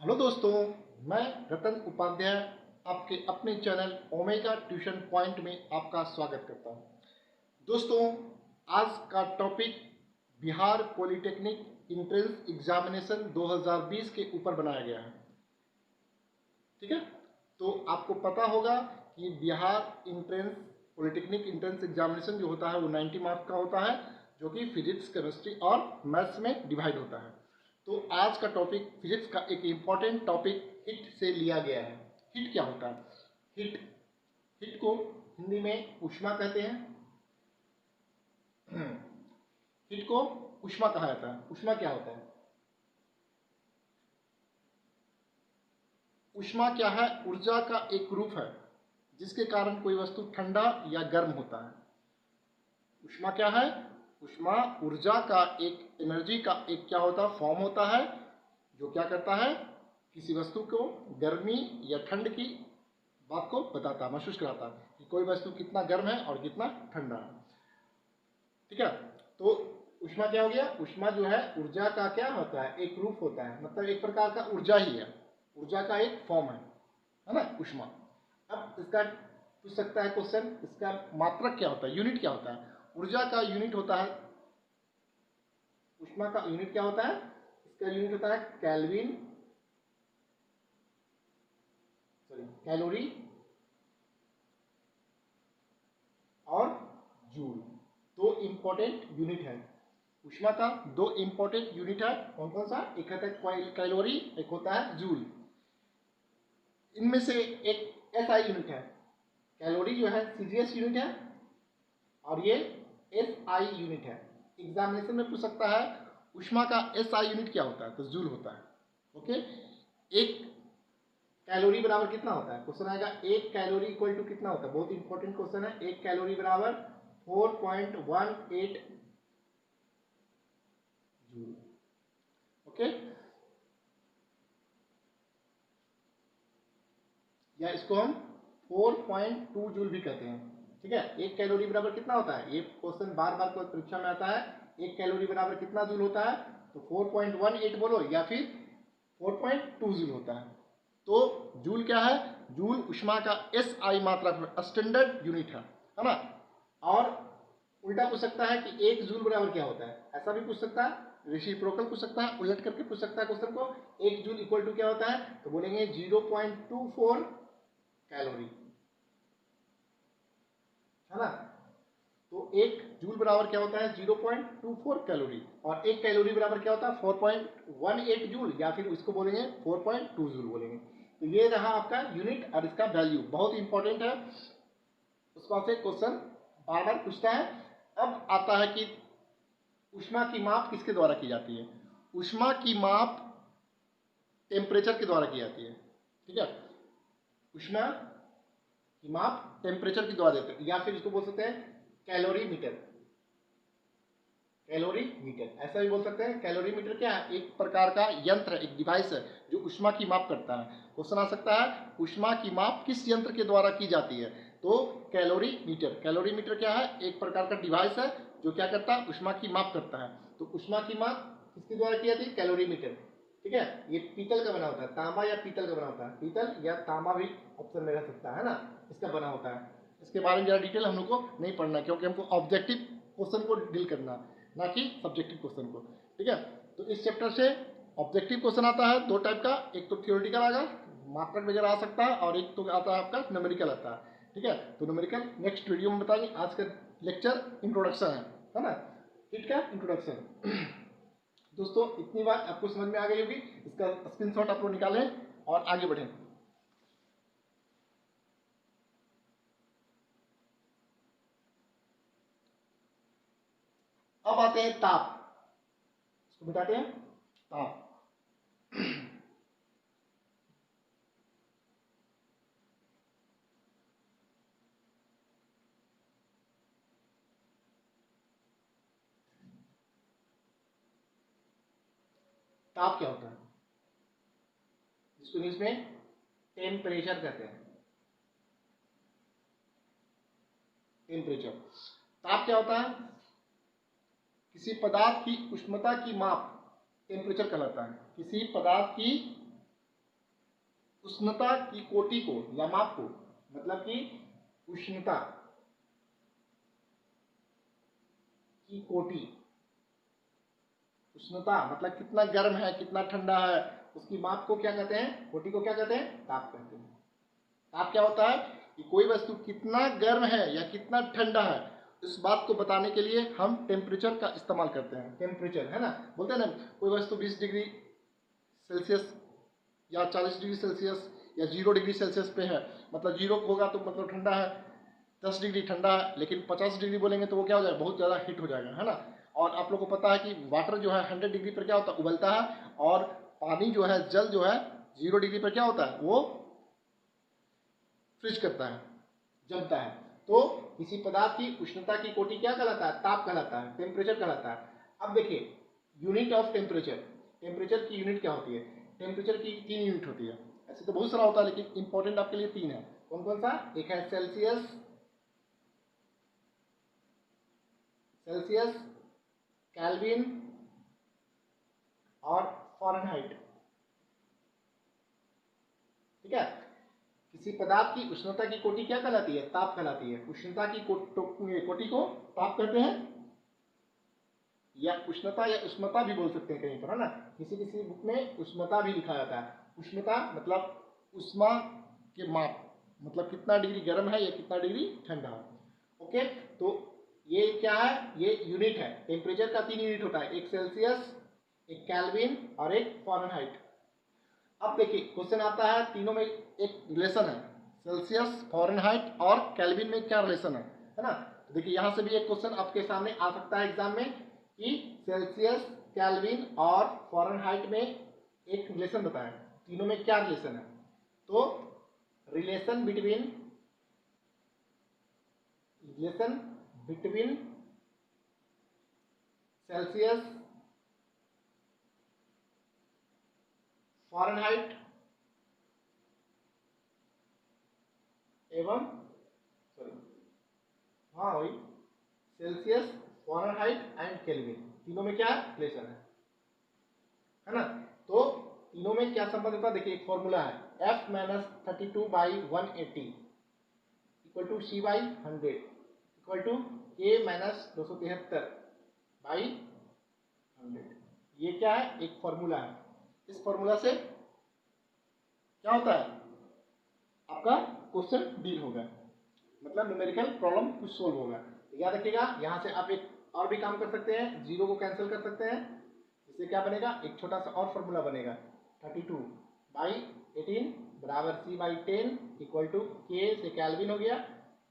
Hello दोस्तों, मैं रतन उपाध्याय आपके अपने चैनल ओमेगा ट्यूशन पॉइंट में आपका स्वागत करता हूं। दोस्तों, आज का topic Bihar polytechnic entrance examination 2020 के ऊपर बनाया गया है। ठीक है, तो आपको पता होगा कि Bihar entrance polytechnic entrance examination जो होता है वो 90 मार्क्स का होता है, जो कि फिजिक्स, केमिस्ट्री और मैथ्स में डिवाइड होता है। तो आज का टॉपिक फिजिक्स का एक इम्पॉर्टेंट टॉपिक हिट से लिया गया है। हिट क्या होता है? हिट हिट को हिंदी में ऊष्मा कहते हैं। हिट को ऊष्मा कहा जाता है। ऊष्मा क्या होता है? ऊष्मा क्या है? ऊर्जा का एक रूप है जिसके कारण कोई वस्तु ठंडा या गर्म होता है। ऊष्मा क्या है? ऊष्मा ऊर्जा का एक एनर्जी का एक क्या होता है? फॉर्म होता है, जो क्या करता है? किसी वस्तु को गर्मी या ठंड की बात को बताता है, महसूस कराता है कि कोई वस्तु कितना गर्म है और कितना ठंडा है। ठीक है, तो ऊष्मा क्या हो गया? ऊष्मा जो है ऊर्जा का क्या होता है? एक रूप होता है, मतलब एक प्रकार का ऊर्जा ही है, ऊर्जा का एक फॉर्म है ना ऊष्मा। अब इसका पूछ सकता है क्वेश्चन, इसका मात्रक क्या होता है, यूनिट क्या होता है? ऊर्जा का यूनिट होता है, ऊष्मा का यूनिट क्या होता है? इसका यूनिट होता है केल्विन, कैलोरी और जूल। दो इंपॉर्टेंट यूनिट है ऊष्मा का, दो इंपॉर्टेंट यूनिट है। कौन कौन सा? एक होता है कैलोरी, एक होता है जूल। इनमें से एक एसआई यूनिट है। कैलोरी जो है सीजीएस यूनिट है और ये एसआई यूनिट है। एग्जामिनेशन में पूछ सकता है ऊष्मा का एसआई यूनिट क्या होता है, तो जूल होता है। ओके, एक कैलोरी बराबर कितना होता है? क्वेश्चन आएगा एक कैलोरी इक्वल टू कितना होता है? बहुत इंपॉर्टेंट क्वेश्चन है। एक कैलोरी बराबर 4.18 जूल। ओके, या इसको हम 4.2 जूल भी कहते हैं। ठीक है, एक कैलोरी बराबर कितना होता है? ये क्वेश्चन बार बार परीक्षा में आता है। एक कैलोरी बराबर कितना जूल होता है? तो 4.18 बोलो या फिर 4.2 जूल होता है। तो जूल क्या है? जूल ऊष्मा का एसआई मात्रक, स्टैंडर्ड यूनिट है ना। और उल्टा पूछ सकता है कि एक जूल बराबर क्या होता है, ऐसा भी पूछ सकता है। रेसिप्रोकल पूछ सकता है, उलट करके पूछ सकता है क्वेश्चन को। एक जूल इक्वल टू क्या होता है? तो बोलेंगे 0.24 कैलोरी, है ना। तो एक जूल बराबर क्या होता है? 0.24 कैलोरी। और एक कैलोरी बराबर क्या होता है? 4.18 जूल, या फिर इसको बोलेंगे 4.2 जूल बोलेंगे। तो ये रहा आपका यूनिट और इसका वैल्यू, बहुत इंपॉर्टेंट है। उसका से क्वेश्चन बार बार पूछता है। अब आता है कि ऊष्मा की माप किसके द्वारा की जाती है? ऊष्मा की माप टेम्परेचर के द्वारा की जाती है। ठीक है, ऊष्मा की माप टेम्परेचर के द्वारा देते हैं, या फिर इसको बोल सकते हैं कैलोरी मीटर। कैलोरी मीटर ऐसा भी बोल सकते हैं। कैलोरी मीटर क्या है? एक प्रकार का यंत्र, एक डिवाइस है जो ऊष्मा की माप करता है। क्वेश्चन आ सकता है ऊष्मा की माप किस यंत्र के द्वारा की जाती है? तो कैलोरी मीटर। कैलोरी मीटर क्या है? एक प्रकार का डिवाइस है जो क्या करता है? ऊष्मा की माप करता है। तो ऊष्मा की माप किसके द्वारा की जाती है? Calorimeter. ठीक है, ये पीतल का बना होता है, तांबा या पीतल का बना होता है। पीतल या तांबा भी ऑप्शन में रह सकता है ना, इसका बना होता है। इसके बारे में ज़्यादा डिटेल हम लोग को नहीं पढ़ना, क्योंकि हमको ऑब्जेक्टिव क्वेश्चन को डील करना, ना कि सब्जेक्टिव क्वेश्चन को। ठीक है, तो इस चैप्टर से ऑब्जेक्टिव क्वेश्चन आता है दो टाइप का। एक तो थियोरिटिकल आएगा, मात्रक वगैरह आ सकता है, और एक तो आता है आपका न्यूमेरिकल आता है। ठीक है, तो न्यूमेरिकल नेक्स्ट वीडियो में बताएंगे। आज का लेक्चर इंट्रोडक्शन है ना, हिट का इंट्रोडक्शन। दोस्तों, इतनी बात आपको समझ में आ गई होगी। इसका स्क्रीनशॉट आप लोग निकालें और आगे बढ़ें। अब आते हैं ताप, इसको बताते हैं ताप। ताप क्या होता है? जिसको इंग्लिश में टेम्परेचर कहते हैं। टेम्परेचर। ताप क्या होता है? किसी पदार्थ की उष्णता की माप टेम्परेचर कहलाता है। किसी पदार्थ की उष्णता की कोटि को या माप को, मतलब कि उष्णता की कोटि, उष्णता मतलब कितना गर्म है कितना ठंडा है, उसकी माप को क्या कहते हैं, कोटि को क्या कहते हैं, ताप कहते हैं। ताप क्या होता है कि कोई वस्तु कितना गर्म है या कितना ठंडा है, इस बात को बताने के लिए हम टेम्परेचर का इस्तेमाल करते हैं। टेम्परेचर है ना, बोलते हैं ना कोई वस्तु 20 डिग्री सेल्सियस या 40 डिग्री सेल्सियस या 0 डिग्री सेल्सियस पे है, मतलब 0 होगा तो मतलब ठंडा है, 10 डिग्री ठंडा है, लेकिन 50 डिग्री बोलेंगे तो वो क्या हो जाएगा, बहुत ज़्यादा हीट हो जाएगा, है ना। और आप लोग को पता है कि वाटर जो है 100 डिग्री पर क्या होता है, उबलता है, और पानी जो है, जल जो है 0 डिग्री पर क्या होता है, वो फ्रीज करता है, जमता है। तो किसी पदार्थ की उष्णता की कोटि क्या कहलाता है, ताप कहलाता है, टेम्परेचर कहलाता है। अब देखिए यूनिट ऑफ टेम्परेचर, टेम्परेचर की यूनिट क्या होती है, टेम्परेचर की 3 यूनिट होती है। ऐसे तो बहुत सारा होता है लेकिन इंपॉर्टेंट आपके लिए 3 है। कौन कौन सा, एक है सेल्सियस, सेल्सियस, केल्विन और फ़ारेनहाइट। ठीक है, किसी पदार्थ की उष्णता की कोटि क्या कहलाती है, ताप कहलाती है। उष्णता की कोटि को ताप कहते हैं, या उष्णता या उष्णता भी बोल सकते हैं कहीं पर, है ना। किसी किसी बुक में उष्णता भी लिखा जाता है। उष्णता मतलब उष्मा के माप, मतलब कितना डिग्री गर्म है या कितना डिग्री ठंडा है। ओके, तो ये क्या है, ये यूनिट है। टेम्परेचर का 3 यूनिट होता है, एक सेल्सियस, एक केल्विन और एक फ़ारेनहाइट। अब देखिए क्वेश्चन आता है, तीनों में एक रिलेशन है, सेल्सियस, फ़ारेनहाइट और केल्विन में क्या रिलेशन है ना। तो देखिए यहाँ से भी एक क्वेश्चन आपके सामने आ सकता है एग्जाम में कि सेल्सियस, केल्विन और फ़ारेनहाइट में एक रिलेशन बताएं, तीनों में क्या रिलेशन है। तो रिलेशन बिटवीन सेल्सियस, फ़ारेनहाइट एवं हाँ वही सेल्सियस, फ़ारेनहाइट एंड केल्विन, तीनों में क्या रिलेशन है ना। तो तीनों में क्या संबंध होता है, देखिए एक फॉर्मूला है, F minus 32/180 equal to C/100 equal to K minus 273/100। ये क्या है, एक फॉर्मूला है। इस फॉर्मूला से क्या होता है, आपका क्वेश्चन डील होगा, मतलब न्यूमेरिकल प्रॉब्लम कुछ सोल्व होगा। याद रखिएगा, यहाँ से आप एक और भी काम कर सकते हैं, जीरो को कैंसिल कर सकते हैं, इससे क्या बनेगा, एक छोटा सा और फॉर्मूला बनेगा, 32/18 बराबर C/10 इक्वल टू K से केल्विन हो गया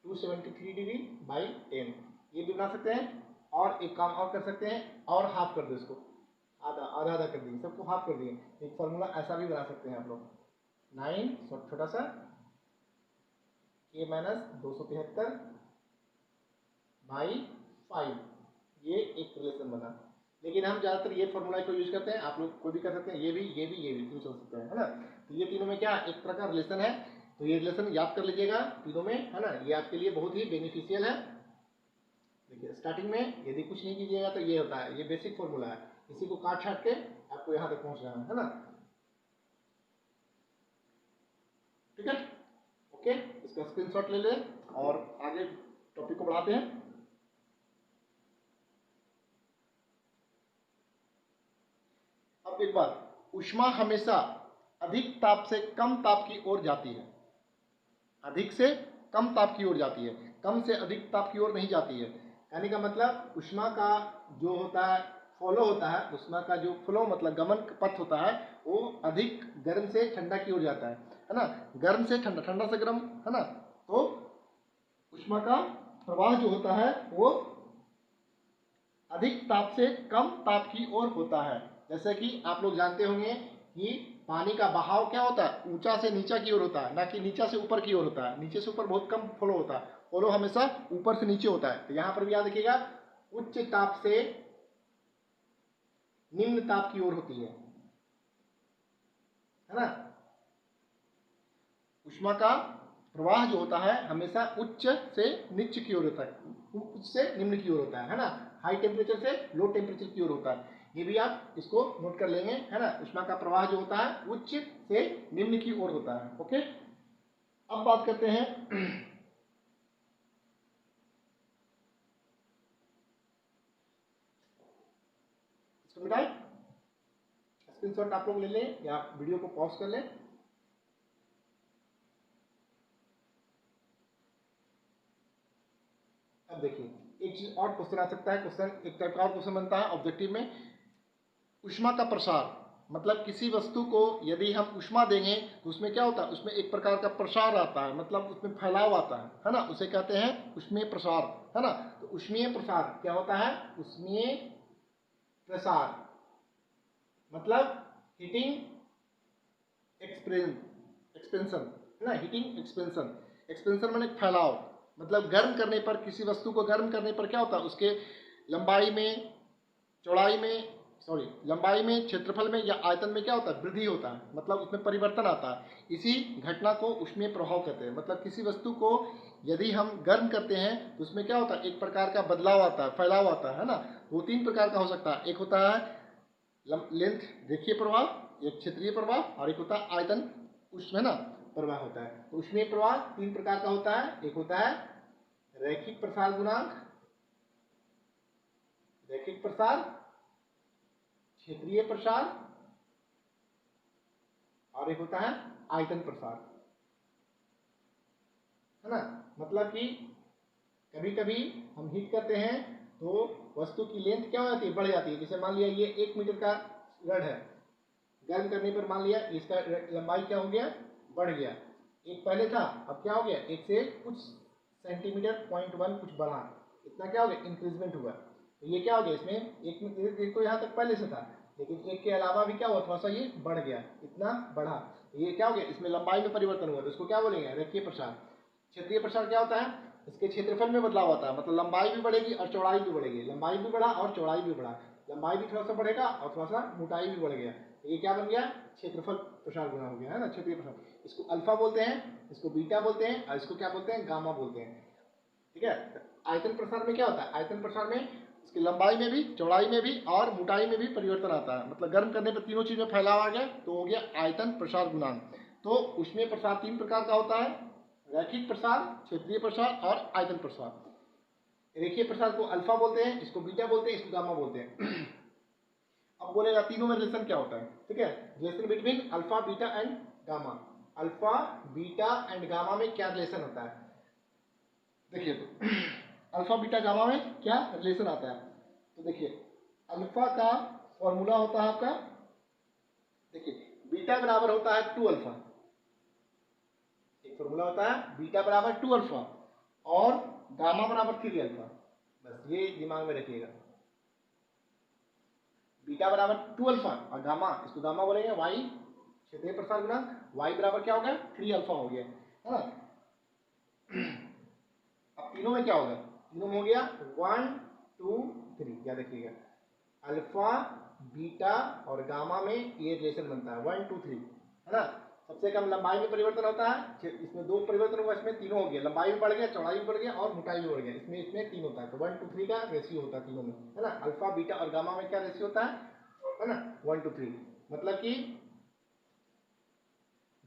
273 डिग्री बाई 10। ये भी बना सकते हैं, और एक काम और कर सकते हैं, और हाफ कर दो इसको, आधा आधा आधा कर दिए, सबको हाफ कर दिए। एक फॉर्मूला ऐसा भी बना सकते हैं आप लोग, 9 छोटा सा K माइनस 273/5, ये एक रिलेशन बना। लेकिन हम ज़्यादातर ये फॉर्मूला को यूज करते हैं, आप लोग कोई भी कर सकते हैं, ये भी यूज कर सकते हैं, है ना। तो ये तीनों में क्या एक तरह का रिलेशन है, तो ये रिलेशन याद कर लीजिएगा तीनों में, है ना। ये आपके लिए बहुत ही बेनिफिशियल है। देखिए स्टार्टिंग में यदि कुछ नहीं कीजिएगा तो ये होता है, ये बेसिक फॉर्मूला है, इसी को काट छाट के आपको यहाँ तक पहुँच जाना है ना। ठीक है, ओके, इसका स्क्रीनशॉट ले लें और आगे टॉपिक को बढ़ाते हैं। अब एक बात, ऊष्मा हमेशा अधिक ताप से कम ताप की ओर जाती है, अधिक से कम ताप की ओर जाती है, कम से अधिक ताप की ओर नहीं जाती है। कहने का मतलब ऊष्मा का जो होता है फ्लो होता है, ऊष्मा का जो फ्लो मतलब गमन पथ होता है, वो अधिक गर्म से ठंडा की ओर जाता है ना, गर्म से ठंडा, ठंडा से गर्म, है ना। तो ऊष्मा का प्रवाह जो होता है वो अधिक ताप से कम ताप की ओर होता है। जैसे कि आप लोग जानते होंगे कि पानी का बहाव क्या होता है, ऊंचा से नीचा की ओर होता है, ना कि नीचा से ऊपर की ओर होता है। नीचे से ऊपर बहुत कम फ्लो होता है, फ्लो हमेशा ऊपर से नीचे होता है। तो यहाँ पर भी याद रखिएगा, उच्च ताप से निम्न ताप की ओर होती है ना। ऊष्मा का प्रवाह जो होता है हमेशा उच्च से नीचे की ओर होता है, उच्च से निम्न की ओर होता है ना। हाई टेम्परेचर से लो टेम्परेचर की ओर होता है। ये भी आप इसको नोट कर लेंगे, है ना। ऊष्मा का प्रवाह जो होता है उच्च से निम्न की ओर होता है। ओके, अब बात करते हैं इसको मिटाएं, स्क्रीनशॉट आप लोग ले लें या वीडियो को पॉज कर लें। अब देखिए, एक चीज और क्वेश्चन आ सकता है, क्वेश्चन एक टाइप का और क्वेश्चन बनता है ऑब्जेक्टिव में, ऊष्मा का प्रसार, मतलब किसी वस्तु को यदि हम ऊष्मा देंगे तो उसमें क्या होता है, उसमें एक प्रकार का प्रसार आता है, मतलब उसमें फैलाव आता है ना, उसे कहते हैं ऊष्मीय प्रसार, है ना। तो ऊष्मीय प्रसार क्या होता है, ऊष्मीय प्रसार मतलब हीटिंग एक्सपेंशन, है ना, हीटिंग एक्सपेंशन। एक्सपेंशन माने फैलाव, मतलब गर्म करने पर, किसी वस्तु को गर्म करने पर क्या होता है, उसके लंबाई में, चौड़ाई में, सॉरी लंबाई में, क्षेत्रफल में या आयतन में क्या होता है, वृद्धि होता है, मतलब उसमें परिवर्तन आता है। इसी घटना को ऊष्मीय प्रभाव कहते हैं। मतलब किसी वस्तु को यदि हम गर्म करते हैं तो उसमें क्या होता है, एक प्रकार का बदलाव आता है, फैलाव आता है ना। वो तीन प्रकार का हो सकता है, एक होता है लेंथ रेखीय प्रवाह, एक क्षेत्रीय प्रवाह और एक होता है आयतन ऊष्मा ना प्रवाह होता है। तो ऊष्मीय प्रवाह तीन प्रकार का होता है, एक होता है रैखिक प्रसार गुणांक, रैखिक प्रसार, क्षेत्रीय प्रसार और एक होता है आयतन प्रसार, है ना। मतलब कि कभी कभी हम हीट करते हैं तो वस्तु की लेंथ क्या हो जाती है, बढ़ जाती है। जैसे मान लिया ये 1 मीटर का रड है, गर्म करने पर मान लिया इसका लंबाई क्या हो गया, बढ़ गया। एक पहले था, अब क्या हो गया, एक से कुछ सेंटीमीटर 0.1 कुछ बढ़ा, इतना क्या हो गया, इंक्रीजमेंट हुआ। तो ये क्या हो गया, इसमें एक तो यहाँ तक पहले से था, लेकिन एक के अलावा भी क्या हुआ, थोड़ा सा ये बढ़ गया, इतना बढ़ा, ये क्या हो गया, इसमें लंबाई में परिवर्तन हुआ, तो इसको क्या बोलेंगे, रेखीय प्रसार। क्षेत्रीय प्रसार क्या होता है, इसके क्षेत्रफल में बदलाव होता है, मतलब लंबाई भी बढ़ेगी और चौड़ाई भी बढ़ेगी, लंबाई भी बढ़ा और चौड़ाई भी बढ़ा, लंबाई भी थोड़ा सा बढ़ेगा और थोड़ा सा मोटाई भी बढ़ गया, तो ये क्या बन गया, क्षेत्रफल प्रसार गुना हो गया, है ना, क्षेत्रीय प्रसार। इसको अल्फा बोलते हैं, इसको बीटा बोलते हैं और इसको क्या बोलते हैं, गामा बोलते हैं। ठीक है। आयतन प्रसार में क्या होता है, आयतन प्रसार में इसकी लंबाई में भी, चौड़ाई में भी और मोटाई में भी परिवर्तन आता है, मतलब गर्म करने पर तीनों चीज में फैलाव आ गया, तो हो गया आयतन प्रसार गुणांक। तो उसमें प्रसार तीन प्रकार का होता है, रैखिक प्रसार, क्षेत्रीय प्रसार और आयतन प्रसार। रेखीय प्रसार को अल्फा बोलते हैं, इसको बीटा बोलते हैं, इसको गामा बोलते हैं। अब बोलेगा तीनों में रिलेशन क्या होता है, ठीक है, relation between alpha beta and gamma. Alpha beta and gamma में क्या रिलेशन होता है, देखिए तो अल्फा बीटा गामा में क्या रिलेशन आता है, तो देखिए अल्फा का फॉर्मूला होता है आपका, देखिए बीटा बराबर होता है 2 अल्फा, एक फॉर्मूला होता है बीटा बराबर 2 अल्फा और गामा बराबर 3 अल्फा, बस ये दिमाग में रखिएगा। बीटा बराबर 2 अल्फा और गामा, इसको गामा बोलेंगे, वाई क्षेत्रीय प्रसार गुणांक, वाई बराबर क्या हो गया, 3 अल्फा हो गया, है ना। अब तीनों में क्या होगा, तीनों में हो गया 1 2 3, क्या देखिएगा, अल्फा बीटा और गामा में ये रिलेशन बनता है 1 2 3, है ना। सबसे कम लंबाई में परिवर्तन होता है, इसमें 2 परिवर्तन हुआ, इसमें तीनों हो गया, लंबाई भी बढ़ गया, चौड़ाई भी बढ़ गया और मोटाई भी बढ़ गया, इसमें 3 होता है, तो 1 2 3 का रेशियो होता है तीनों में, है ना। अल्फा बीटा और गामा में क्या रेशियो होता है ना, 1 2 3, मतलब कि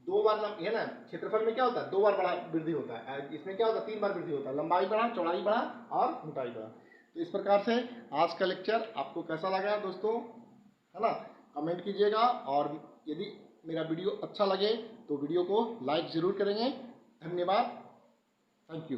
2 बार, है ना, क्षेत्रफल में क्या होता है, 2 बार बड़ा वृद्धि होता है, इसमें क्या होता है, 3 बार वृद्धि होता है, लंबाई बढ़ा, चौड़ाई बढ़ा और मोटाई बढ़ा। तो इस प्रकार से आज का लेक्चर आपको कैसा लगा दोस्तों, है ना, कमेंट कीजिएगा, और यदि मेरा वीडियो अच्छा लगे तो वीडियो को लाइक जरूर करेंगे। धन्यवाद, थैंक यू।